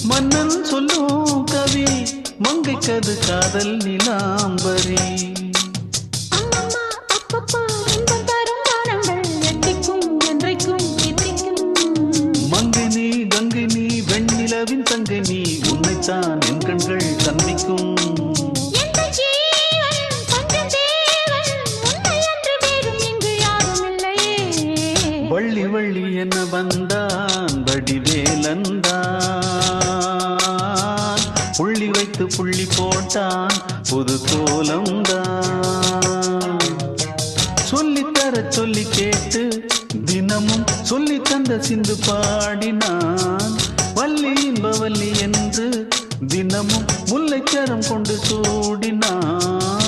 மன்னன் சொல்லும் கவி மங்கைக்கது காதல் நிலாம்பரி மங்கினி கங்கினி வெண்ணிலவின் தங்கினி உன்னைத்தான் என் கண்கள் சந்திக்கும் வள்ளி வள்ளி என்ன வந்தான் வடிவேலந்தான் புள்ளி வைத்து புள்ளி போட்டான் புது கோலம்தான் சொல்லித்தர சொல்லி கேட்டு தினமும் சொல்லி தந்த சிந்து பாடினான் வள்ளி இன்பவல்லி என்று தினமும் முல்லைச்சரம் கொண்டு சூடினான்